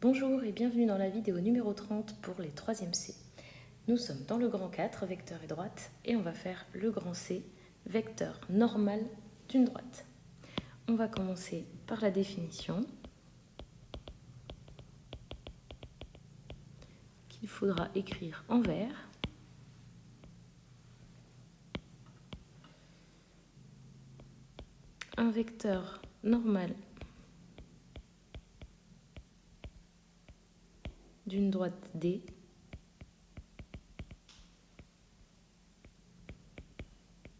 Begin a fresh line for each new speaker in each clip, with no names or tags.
Bonjour et bienvenue dans la vidéo numéro 30 pour les 3e C. Nous sommes dans le grand 4, vecteur et droite, et on va faire le grand C, vecteur normal d'une droite. On va commencer par la définition qu'il faudra écrire en vert. Un vecteur normal d'une droite D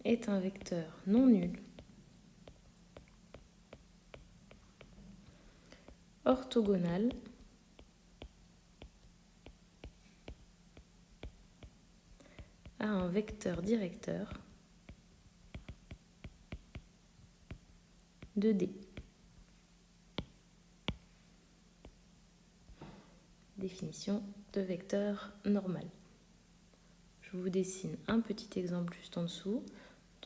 est un vecteur non nul orthogonal à un vecteur directeur de D. Définition de vecteur normal. Je vous dessine un petit exemple juste en dessous.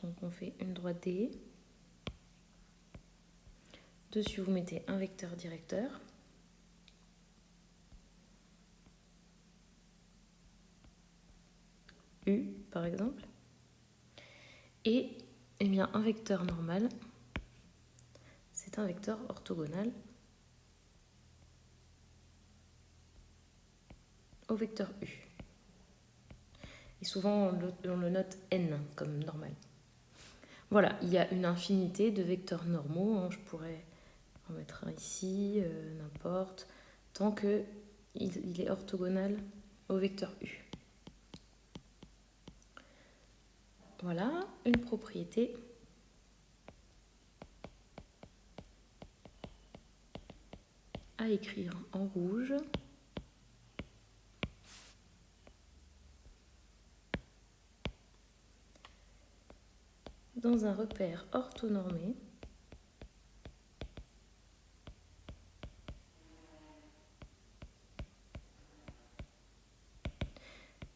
Donc on fait une droite D. Dessus vous mettez un vecteur directeur. U par exemple. Et bien, un vecteur normal, c'est un vecteur orthogonal au vecteur U. Et souvent on le note N comme normal. Voilà, il y a une infinité de vecteurs normaux. Je pourrais en mettre un ici, n'importe, tant qu'il est orthogonal au vecteur U. Voilà, une propriété à écrire en rouge. Dans un repère orthonormé,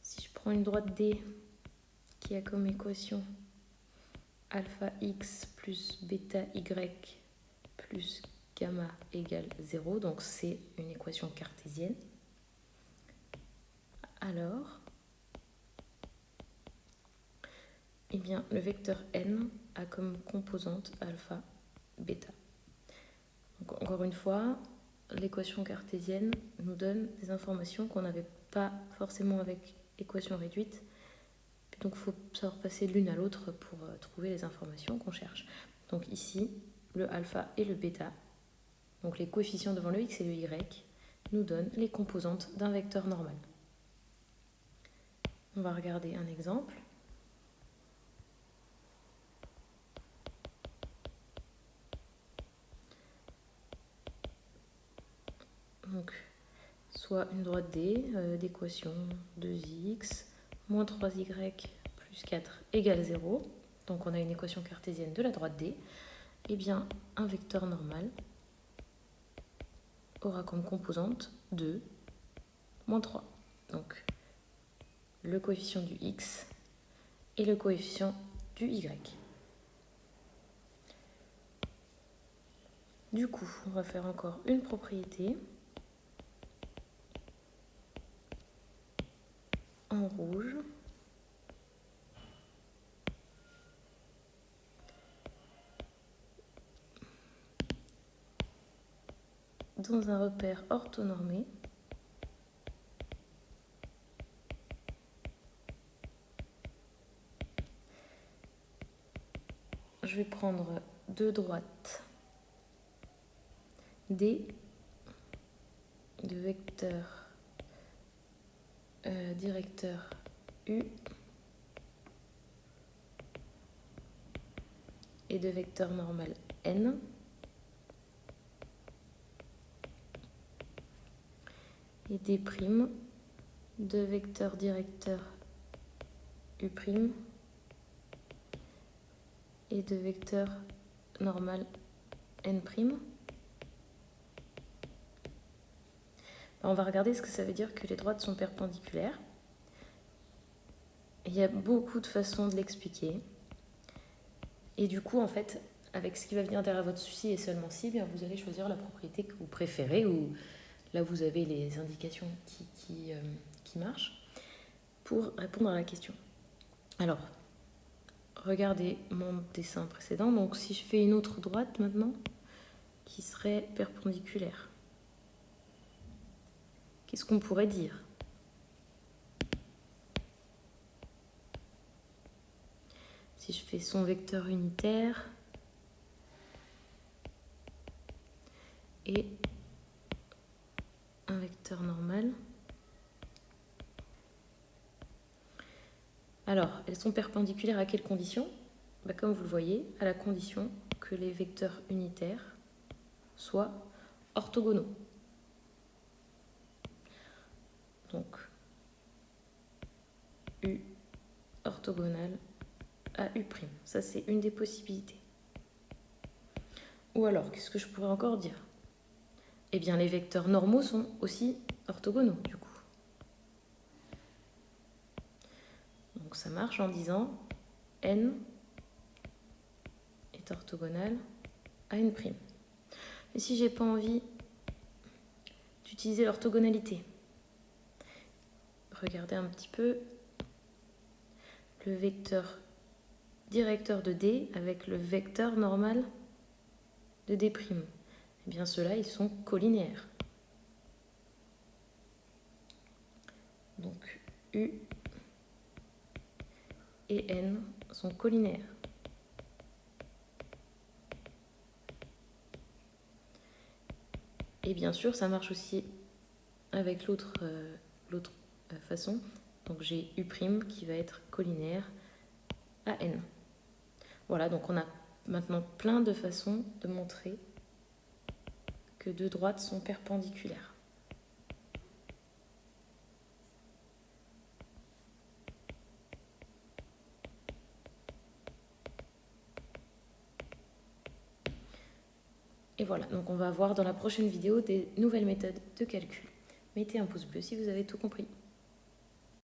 si je prends une droite D qui a comme équation alpha x plus bêta y plus gamma égale 0, donc c'est une équation cartésienne, alors eh bien, le vecteur n a comme composante alpha, bêta. Donc, encore une fois, l'équation cartésienne nous donne des informations qu'on n'avait pas forcément avec l'équation réduite. Donc il faut savoir passer l'une à l'autre pour trouver les informations qu'on cherche. Donc ici, le alpha et le bêta, donc les coefficients devant le x et le y, nous donnent les composantes d'un vecteur normal. On va regarder un exemple. Donc, soit une droite D d'équation 2x moins 3y plus 4 égale 0. Donc on a une équation cartésienne de la droite D. Eh bien, un vecteur normal aura comme composante 2 moins 3. Donc, le coefficient du x et le coefficient du y. Du coup, on va faire encore une propriété en rouge. Dans un repère orthonormé, je vais prendre deux droites D de vecteur directeur U et de vecteur normal N. Et D' de vecteur directeur U' et de vecteur normal N'. On va regarder ce que ça veut dire que les droites sont perpendiculaires. Il y a beaucoup de façons de l'expliquer. Et du coup, en fait, avec ce qui va venir derrière votre souci et seulement si, bien vous allez choisir la propriété que vous préférez ou là vous avez les indications qui marchent pour répondre à la question. Alors, regardez mon dessin précédent. Donc si je fais une autre droite maintenant, qui serait perpendiculaire, qu'est-ce qu'on pourrait dire? Si je fais son vecteur unitaire et un vecteur normal. Alors, elles sont perpendiculaires à quelles conditions? Comme vous le voyez, à la condition que les vecteurs unitaires soient orthogonaux. Donc, U orthogonal à U'. Ça, c'est une des possibilités. Ou alors, qu'est-ce que je pourrais encore dire? Eh bien, les vecteurs normaux sont aussi orthogonaux, du coup. Donc, ça marche en disant n est orthogonal à n'. Mais si j'ai pas envie d'utiliser l'orthogonalité, regardez un petit peu le vecteur directeur de D avec le vecteur normal de D'. Eh bien, ceux-là, ils sont collinéaires. Donc, U et N sont collinéaires. Et bien sûr, ça marche aussi avec l'autre façon. Donc, j'ai U' qui va être collinéaire à N. Voilà, donc on a maintenant plein de façons de montrer que deux droites sont perpendiculaires. Et voilà, donc on va voir dans la prochaine vidéo des nouvelles méthodes de calcul. Mettez un pouce bleu si vous avez tout compris.